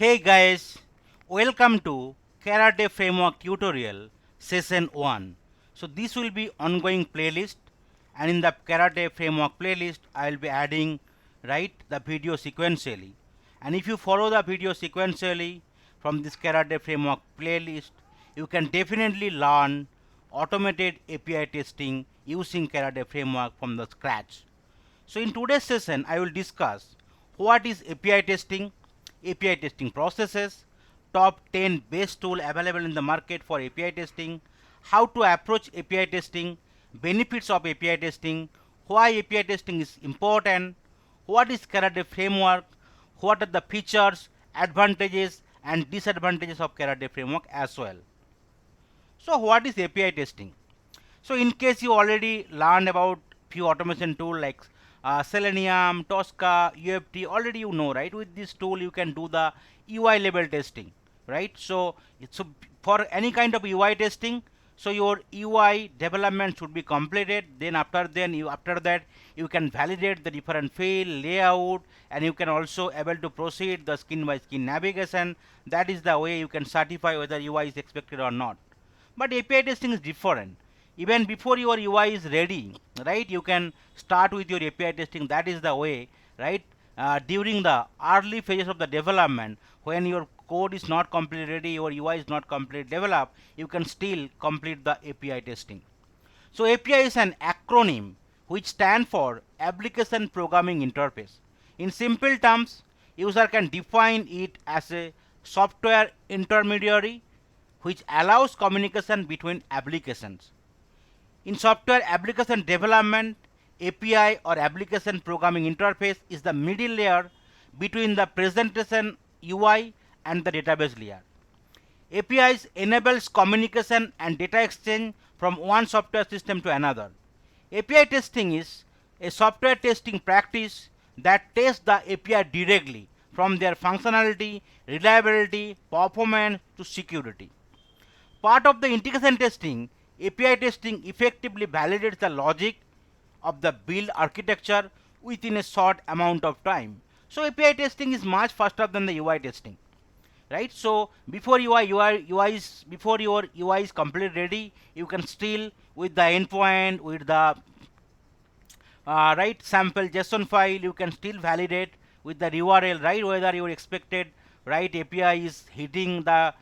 Hey guys, welcome to Karate Framework tutorial session 1. So this will be ongoing playlist, and in the Karate Framework playlist I will be adding the video sequentially, and if you follow the video sequentially from this Karate Framework playlist, you can definitely learn automated API testing using Karate Framework from the scratch. So in today's session, I will discuss what is API testing processes, top 10 best tool available in the market for API testing, how to approach API testing, benefits of API testing, why API testing is important, what is Karate framework, what are the features, advantages and disadvantages of Karate framework as well. So what is API testing? So in case you already learned about few automation tool like Selenium, Tosca, UFT, already you know, right? With this tool you can do the UI level testing, right? So for any kind of UI testing, so your UI development should be completed. Then after that you can validate the different field layout, and you can also able to proceed the skin by skin navigation. That is the way you can certify whether UI is expected or not. But API testing is different. Even before your UI is ready, right? You can start with your API testing. That is the way, right? During the early phases of the development, when your code is not completely ready, your UI is not completely developed, you can still complete the API testing. So API is an acronym which stands for Application Programming Interface. In simple terms, user can define it as a software intermediary which allows communication between applications. In software application development, API or application programming interface is the middle layer between the presentation UI and the database layer. APIs enables communication and data exchange from one software system to another. API testing is a software testing practice that tests the API directly from their functionality, reliability, performance to security. Part of the integration testing, API testing effectively validates the logic of the build architecture within a short amount of time. So API testing is much faster than the UI testing, right? So before before your UI is completely ready, you can still with the endpoint with the sample JSON file, you can still validate with the URL, right, whether your expected API is hitting the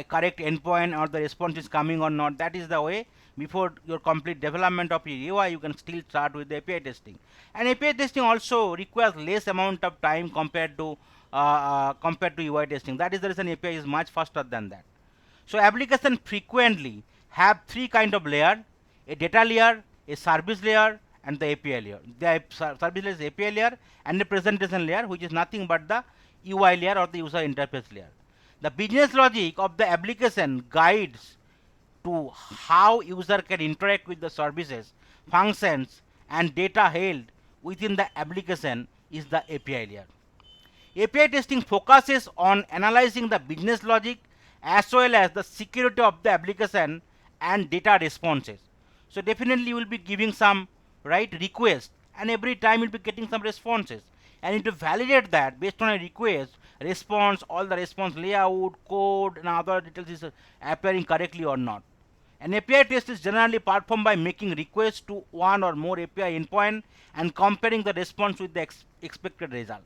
correct endpoint or the response is coming or not. That is the way before your complete development of your UI you can still start with the API testing. And API testing also requires less amount of time compared to UI testing. That is the reason API is much faster than that. So application frequently have three kind of layer: a data layer, a service layer, and the API layer. The service layer is API layer, and the presentation layer, which is nothing but the UI layer or the user interface layer. The business logic of the application guides to how user can interact with the services, functions, and data held within the application is the API layer. API testing focuses on analyzing the business logic as well as the security of the application and data responses. So definitely you will be giving some request, and every time you'll be getting some responses, and you need to validate that based on a request response, all the response layout, code and other details is appearing correctly or not. An API test is generally performed by making requests to one or more API endpoint and comparing the response with the expected result.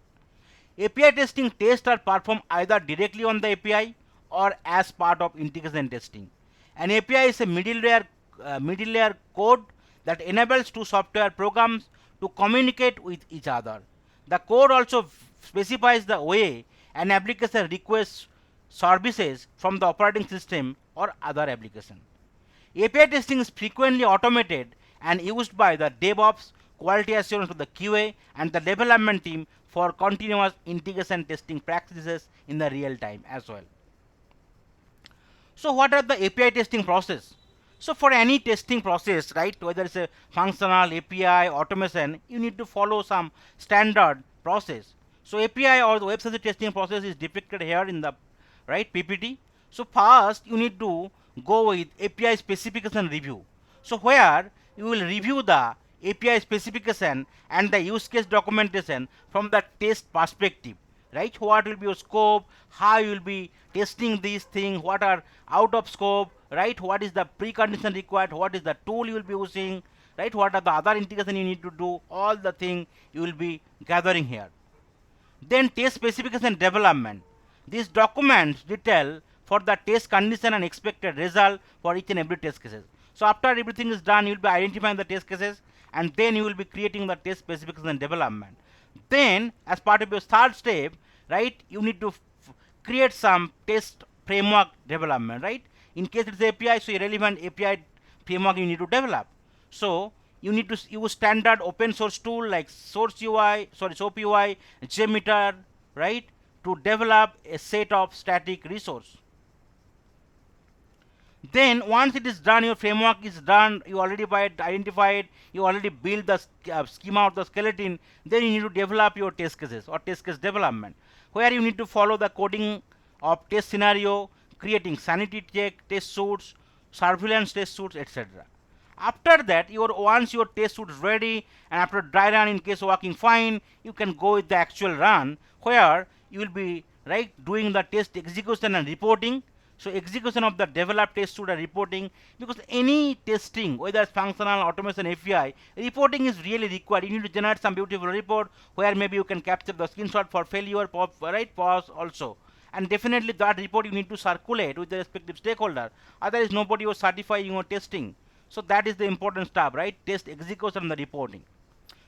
API testing tests are performed either directly on the API or as part of integration testing. An API is a middle layer code that enables two software programs to communicate with each other. The code also specifies the way an application requests services from the operating system or other application. API testing is frequently automated and used by the DevOps, quality assurance of the QA, and the development team for continuous integration testing practices in the real time as well. So what are the API testing process? So for any testing process, whether it's a functional, API, automation, you need to follow some standard process. So API or the website testing process is depicted here in the PPT. So first you need to go with API specification review. So where you will review the API specification and the use case documentation from the test perspective, right? What will be your scope, how you will be testing these things, what are out of scope, right? What is the precondition required, what is the tool you will be using, right? What are the other integration you need to do, all the thing you will be gathering here. Then test specification development. These documents detail for the test condition and expected result for each and every test cases. So after everything is done, you will be identifying the test cases, and then you will be creating the test specification development. Then as part of your third step, right, you need to create some test framework development, right? In case it's API, so a relevant API framework you need to develop. So you need to use standard open source tool like SOAP UI, JMeter, right, to develop a set of static resource. Then once it is done, your framework is done, you already identified, you already build the schema of the skeleton, then you need to develop your test cases or test case development, where you need to follow the coding of test scenario, creating sanity check test suits, surveillance test suits, etc. After that, once your test suit is ready, and after dry run, in case working fine, you can go with the actual run, where you will be right doing the test execution and reporting. So execution of the developed test suite and reporting, because any testing, whether it's functional, automation, API, reporting is really required. You need to generate some beautiful report where maybe you can capture the screenshot for failure, right, pause also. And definitely that report you need to circulate with the respective stakeholder. Otherwise nobody will certify your testing. So that is the important stuff, right? Test execution and the reporting.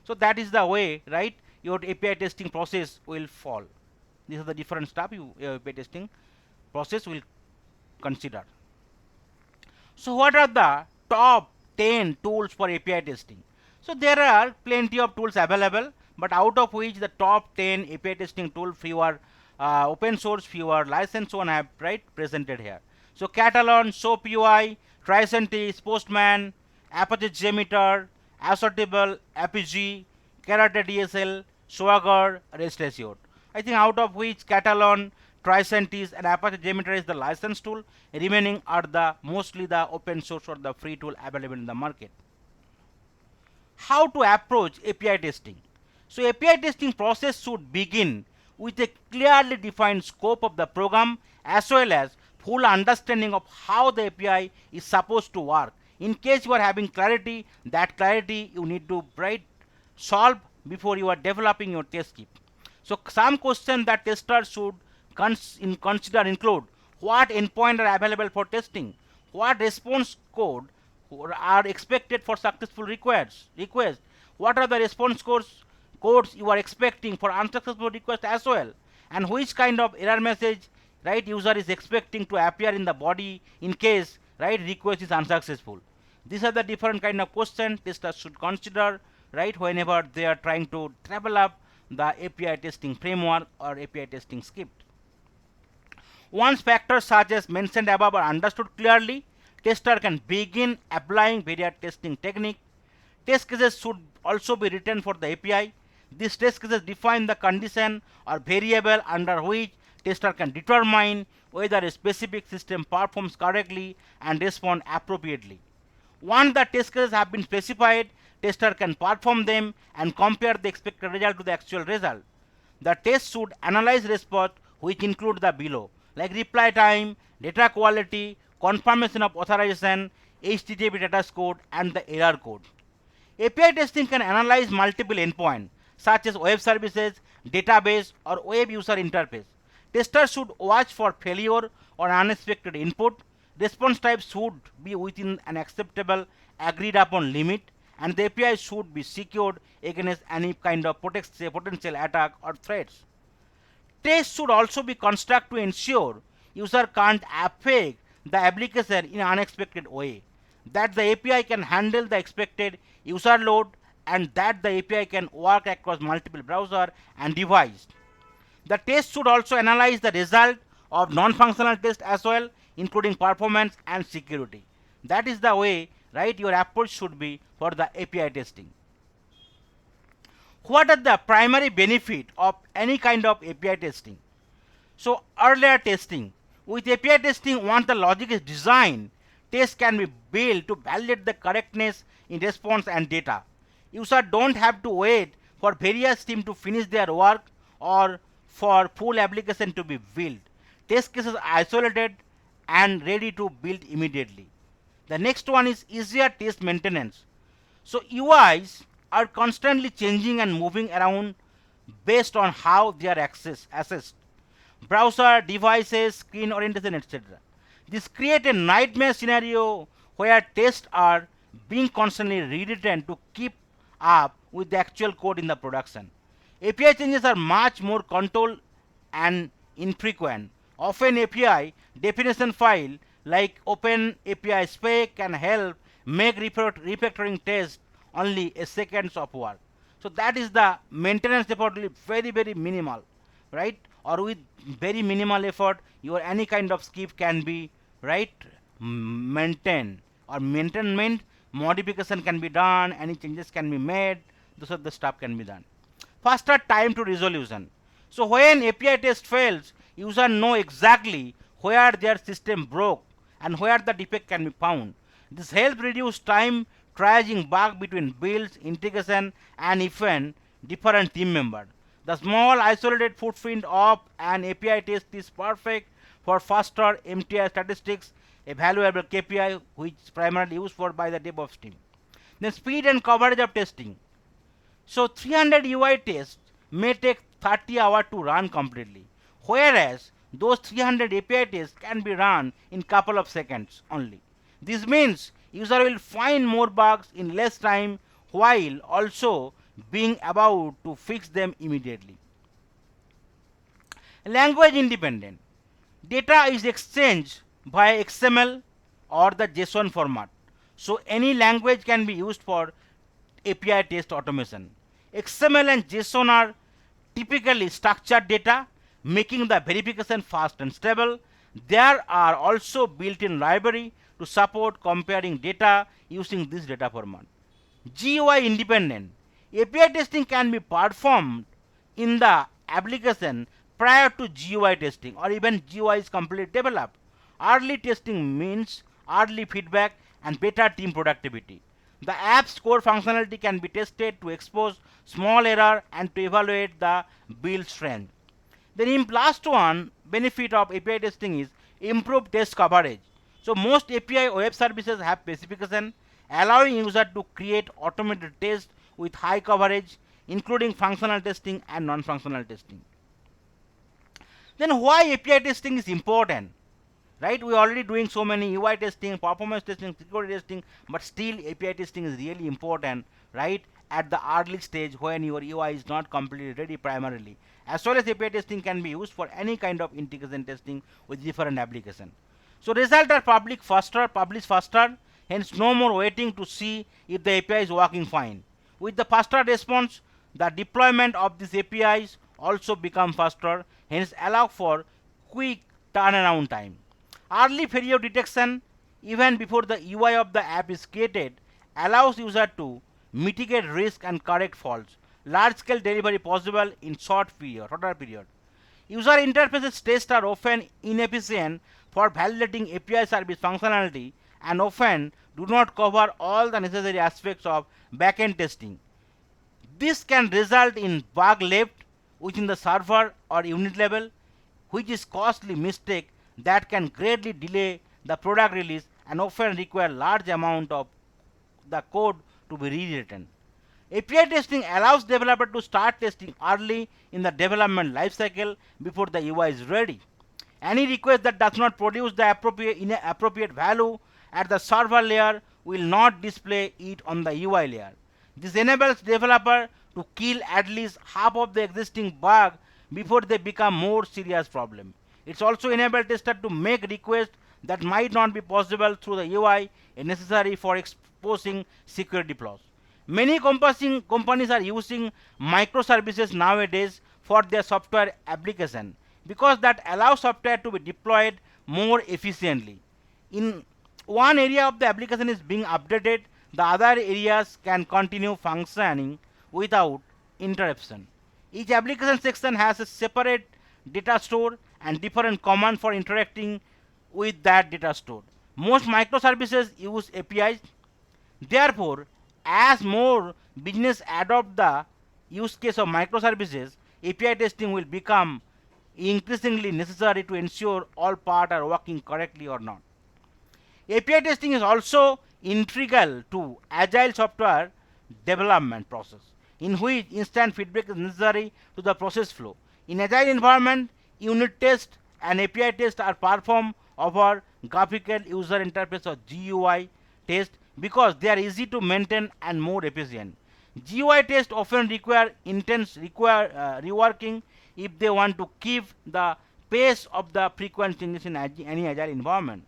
So that is the way, right, your API testing process will fall. These are the different stuff your API testing process will consider. So what are the top 10 tools for API testing? So there are plenty of tools available, but out of which the top 10 API testing tool, few are open source, few are licensed one, I have right presented here. So Catalan, SOAP UI, Tricentis, Postman, Apache JMeter, Assertable, Apg, Karate DSL, Swagger, Rest Assured. I think out of which Catalan, Tricentis and Apache JMeter is the licensed tool. Remaining are the mostly the open source or the free tool available in the market. How to approach API testing? So API testing process should begin with a clearly defined scope of the program as well as full understanding of how the API is supposed to work. In case you are having clarity, that clarity you need to solve before you are developing your test kit. So some questions that testers should consider include: what endpoints are available for testing, what response code are expected for successful requests, what are the response codes you are expecting for unsuccessful request as well, and which kind of error message user is expecting to appear in the body in case request is unsuccessful. These are the different kind of questions testers should consider whenever they are trying to develop the API testing framework or API testing script. Once factors such as mentioned above are understood clearly, tester can begin applying various testing techniques. Test cases should also be written for the API. These test cases define the condition or variable under which tester can determine whether a specific system performs correctly and respond appropriately. Once the test cases have been specified, tester can perform them and compare the expected result to the actual result. The test should analyze response, which include the below, like reply time, data quality, confirmation of authorization, HTTP data code, and the error code. API testing can analyze multiple endpoints such as web services, database, or web user interface. Testers should watch for failure or unexpected input. Response types should be within an acceptable agreed upon limit, and the API should be secured against any kind of potential attack or threats. Tests should also be constructed to ensure user can't affect the application in an unexpected way, that the API can handle the expected user load, and that the API can work across multiple browser and device. The test should also analyze the result of non-functional tests as well, including performance and security. That is the way your approach should be for the API testing. What are the primary benefit of any kind of API testing? So earlier testing. With API testing, once the logic is designed, tests can be built to validate the correctness in response and data. Users don't have to wait for various teams to finish their work or for full application to be built. Test cases isolated and ready to build immediately. The next one is easier test maintenance. So UIs are constantly changing and moving around based on how they are assessed. Browser, devices, screen orientation, etc. This creates a nightmare scenario where tests are being constantly rewritten to keep up with the actual code in the production. API changes are much more controlled and infrequent. Often API definition file like Open API spec can help make refactoring tests only a seconds of work. So that is the maintenance effort very minimal, right? Or with very minimal effort, your any kind of skip can be right maintained, or maintenance modification can be done, any changes can be made, those of the stuff can be done. Faster time to resolution. So when API test fails, user know exactly where their system broke and where the defect can be found. This helps reduce time triaging bug between builds, integration, and even different team members. The small isolated footprint of an API test is perfect for faster MTI statistics, a valuable KPI which is primarily used for by the DevOps team. Then speed and coverage of testing. So 300 UI tests may take 30 hours to run completely, whereas those 300 API tests can be run in couple of seconds only. This means user will find more bugs in less time while also being about to fix them immediately. Language independent. Data is exchanged via XML or the JSON format. So any language can be used for API test automation. XML and JSON are typically structured data, making the verification fast and stable. There are also built-in library to support comparing data using this data format. GUI independent. API testing can be performed in the application prior to GUI testing, or even GUI is completely developed. Early testing means early feedback and better team productivity. The app's core functionality can be tested to expose small error and to evaluate the build strength. Then in last one, benefit of API testing is improved test coverage. So most API web services have specification allowing user to create automated tests with high coverage, including functional testing and non-functional testing. Then why API testing is important? Right, we are already doing so many UI testing, performance testing, security testing, but still API testing is really important, right, at the early stage when your UI is not completely ready primarily. As well as API testing can be used for any kind of integration testing with different application. So results are published faster, hence no more waiting to see if the API is working fine. With the faster response, the deployment of these APIs also become faster, hence allow for quick turnaround time. Early failure detection, even before the UI of the app is created, allows user to mitigate risk and correct faults. Large scale delivery possible in shorter period. User interfaces tests are often inefficient for validating API service functionality and often do not cover all the necessary aspects of backend testing. This can result in bug left within the server or unit level, which is costly mistake that can greatly delay the product release and often require large amount of the code to be rewritten. API testing allows developer to start testing early in the development lifecycle before the UI is ready. Any request that does not produce the appropriate value at the server layer will not display it on the UI layer. This enables developer to kill at least half of the existing bug before they become more serious problem. It's also enables tester to make requests that might not be possible through the UI and necessary for exposing security flaws. Many companies are using microservices nowadays for their software application because that allows software to be deployed more efficiently. In one area of the application is being updated, the other areas can continue functioning without interruption. Each application section has a separate data store and different command for interacting with that data store. Most microservices use APIs. Therefore, as more business adopt the use case of microservices, API testing will become increasingly necessary to ensure all parts are working correctly or not. API testing is also integral to agile software development process, in which instant feedback is necessary to the process flow. In agile environment, unit test and API test are performed over graphical user interface or GUI test because they are easy to maintain and more efficient. GUI tests often require intense reworking if they want to keep the pace of the frequent changes in any agile environment.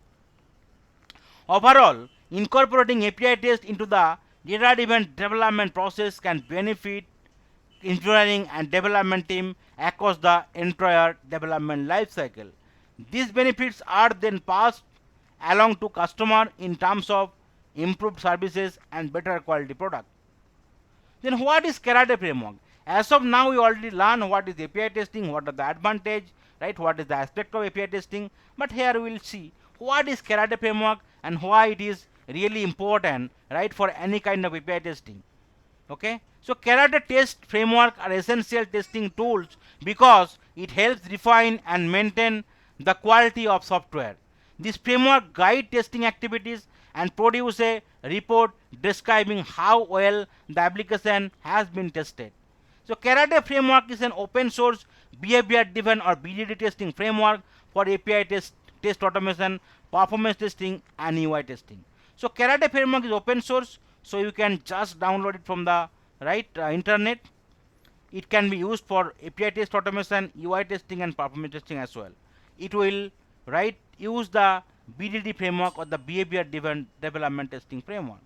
Overall, incorporating API test into the data-driven development process can benefit engineering and development team across the entire development lifecycle. These benefits are then passed along to customer in terms of improved services and better quality product. Then what is Karate framework? As of now, we already learned what is API testing, what are the advantage, right? What is the aspect of API testing? But here we will see what is Karate framework and why it is really important, right, for any kind of API testing. Okay, so Karate test framework are essential testing tools because it helps refine and maintain the quality of software. This framework guide testing activities and produce a report describing how well the application has been tested. So Karate framework is an open source behavior driven or BDD testing framework for API test automation, performance testing and UI testing. So Karate framework is open source, so you can just download it from the internet. It can be used for API test automation, UI testing and performance testing as well. It will use the BDD framework or the behavior driven development testing framework.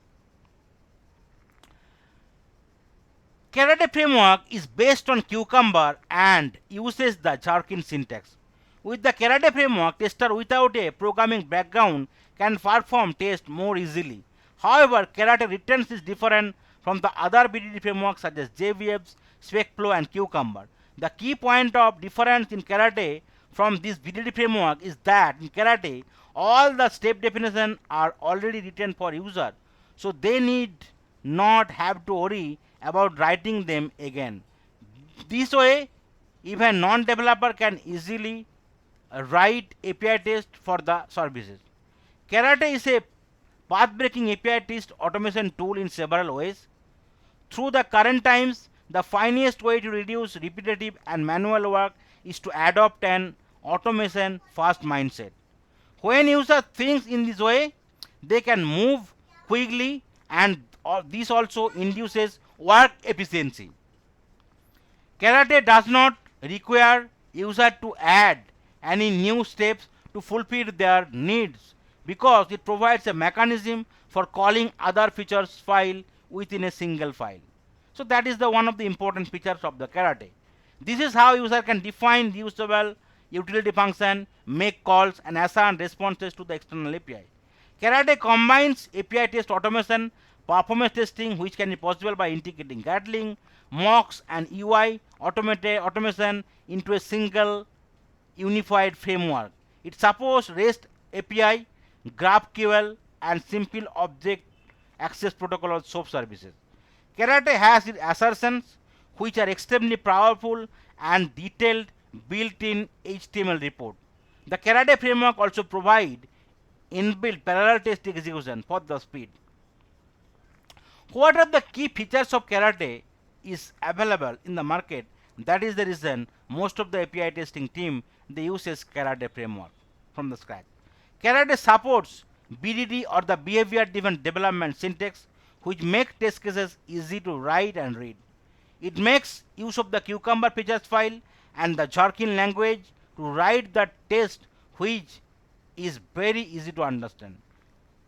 Karate framework is based on Cucumber and uses the Jarkin syntax. With the Karate framework, tester without a programming background can perform tests more easily. However, Karate returns is different from the other BDD frameworks such as JVFs, SpecFlow and Cucumber. The key point of difference in Karate from this BDD framework is that in Karate, all the step definitions are already written for user, so they need not have to worry about writing them again. This way, even non-developer can easily write API test for the services. Karate is a path-breaking API test automation tool in several ways. Through the current times, the finest way to reduce repetitive and manual work is to adopt an automation first mindset. When users think in this way, they can move quickly and this also induces work efficiency. Karate does not require user to add any new steps to fulfill their needs because it provides a mechanism for calling other features file within a single file. So that is the one of the important features of the Karate. This is how user can define usable utility function, make calls and assign responses to the external API. Karate combines API test automation, performance testing, which can be possible by integrating Gatling, mocks and UI automation into a single unified framework. It supports REST API, GraphQL and simple object access protocol or SOAP services. Karate has its assertions which are extremely powerful and detailed built-in HTML report. The Karate framework also provides inbuilt parallel test execution for the speed. What are the key features of Karate is available in the market? That is the reason most of the API testing team they uses Karate framework from the scratch. Karate supports BDD or the behavior driven development syntax, which make test cases easy to write and read. It makes use of the Cucumber features file and the Jarkin language to write the test, which is very easy to understand.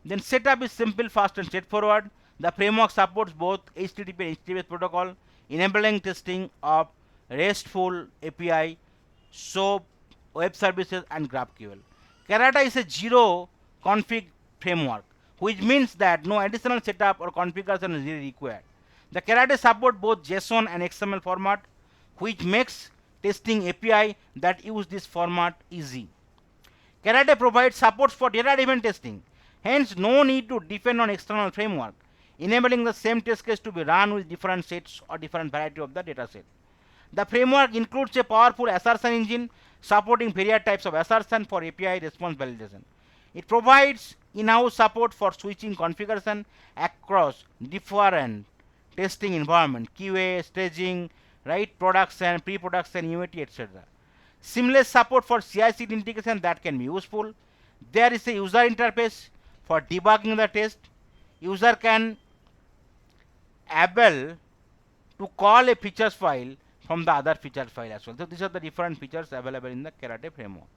Then setup is simple, fast and straightforward. The framework supports both HTTP and HTTPS protocol, enabling testing of RESTful API, SOAP, web services and GraphQL. Karate is a zero config framework, which means that no additional setup or configuration is really required. The Karate support both JSON and XML format, which makes testing API that use this format easy. Karate provides support for data-driven testing, hence no need to depend on external framework, enabling the same test case to be run with different sets or different variety of the data set. The framework includes a powerful assertion engine supporting various types of assertion for API response validation. It provides in-house support for switching configuration across different testing environment, QA, staging, right, production, pre-production, UAT, etc. Seamless support for CI/CD integration that can be useful. There is a user interface for debugging the test. User can able to call a features file from the other feature file as well. So these are the different features available in the Karate framework.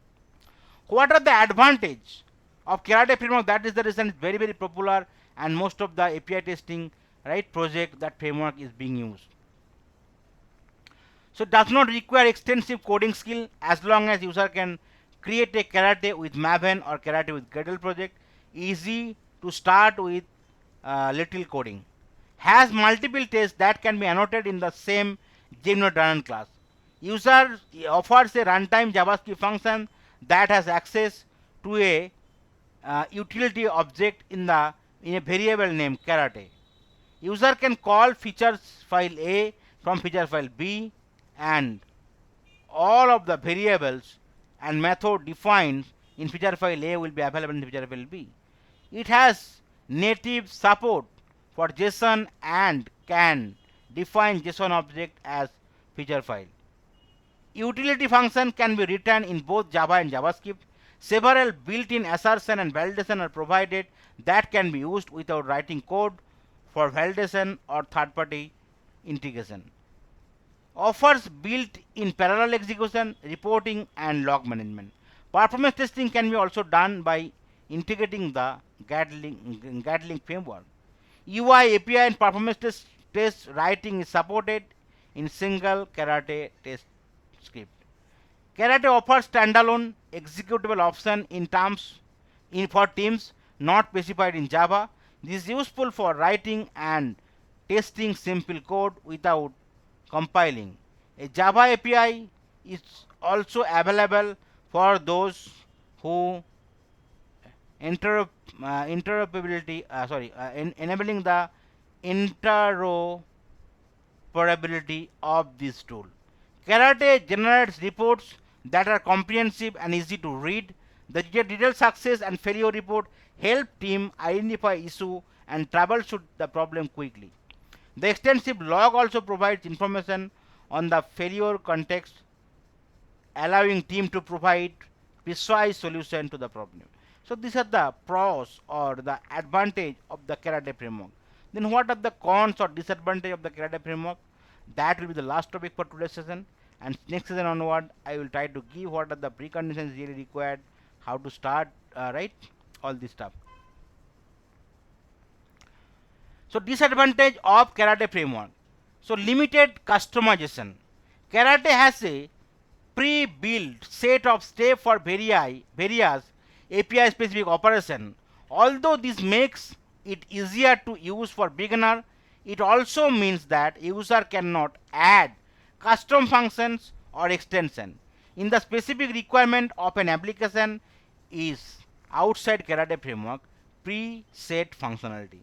What are the advantage of Karate framework? That is the reason it's very very popular, and most of the API testing right project that framework is being used. So it does not require extensive coding skill as long as user can create a Karate with Maven or Karate with Gradle project. Easy to start with little coding. Has multiple tests that can be annotated in the same Gymnodrunner class. User offers a runtime JavaScript function that has access to a utility object in a variable named Karate. User can call features file A from feature file B, and all of the variables and method defined in feature file A will be available in feature file B. It has native support for JSON and can define JSON object as feature file. Utility function can be written in both Java and JavaScript. Several built-in assertion and validation are provided that can be used without writing code for validation or third-party integration. Offers built-in parallel execution, reporting, and log management. Performance testing can be also done by integrating the Gatling framework. UI, API, and performance test writing is supported in single Karate test script. Karate offers standalone executable option for teams not specified in Java. This is useful for writing and testing simple code without compiling. A Java API is also available for those who interoperability enabling the interoperability of this tool. Karate generates reports that are comprehensive and easy to read. The detailed success and failure report help team identify issue and troubleshoot the problem quickly. The extensive log also provides information on the failure context, allowing team to provide precise solution to the problem. So these are the pros or the advantage of the Karate framework. Then what are the cons or disadvantage of the Karate framework? That will be the last topic for today's session. And next session onward, I will try to give what are the preconditions really required, how to start, right, all this stuff. So disadvantage of Karate framework. So limited customization. Karate has a pre-built set of steps for various API specific operation. Although this makes it easier to use for beginner, it also means that user cannot add custom functions or extension. In the specific requirement of an application is outside Karate framework preset functionality.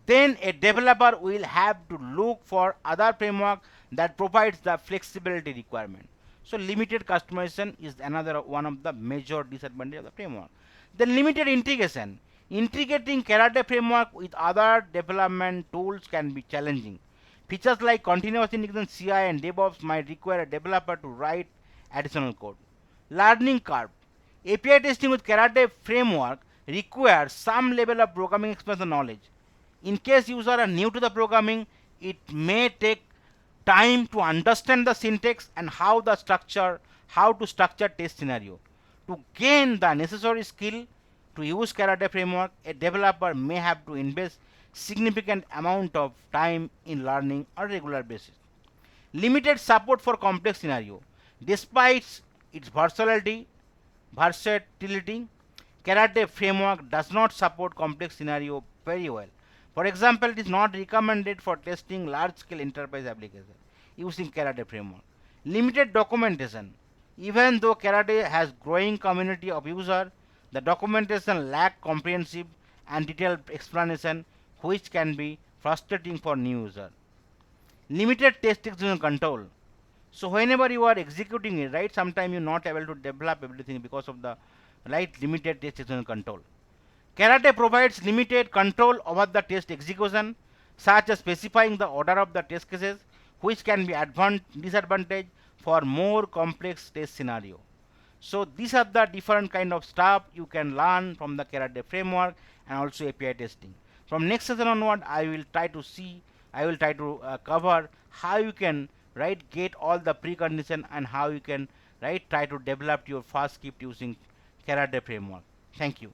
Then a developer will have to look for other framework that provides the flexibility requirement. So limited customization is another one of the major disadvantages of the framework. Then limited integration. Integrating Karate framework with other development tools can be challenging. Features like continuous integration, CI, and DevOps might require a developer to write additional code. Learning curve. API testing with Karate framework requires some level of programming experience and knowledge. In case users are new to the programming, it may take time to understand the syntax and how to structure test scenario. To gain the necessary skill to use Karate framework, a developer may have to invest significant amount of time in learning on a regular basis. Limited support for complex scenario. Despite its versatility, Karate framework does not support complex scenario very well. For example, it is not recommended for testing large-scale enterprise applications using Karate framework. Limited documentation. Even though Karate has growing community of users, the documentation lack comprehensive and detailed explanation, which can be frustrating for new users. Limited test execution control. So whenever you are executing it, right, sometimes you're not able to develop everything because of the right limited test execution control. Karate provides limited control over the test execution, such as specifying the order of the test cases, which can be disadvantage for more complex test scenario. So these are the different kind of stuff you can learn from the Karate framework and also API testing. From next session onward, I will try to cover how you can get all the precondition and how you can try to develop your fast script using Karate framework. Thank you.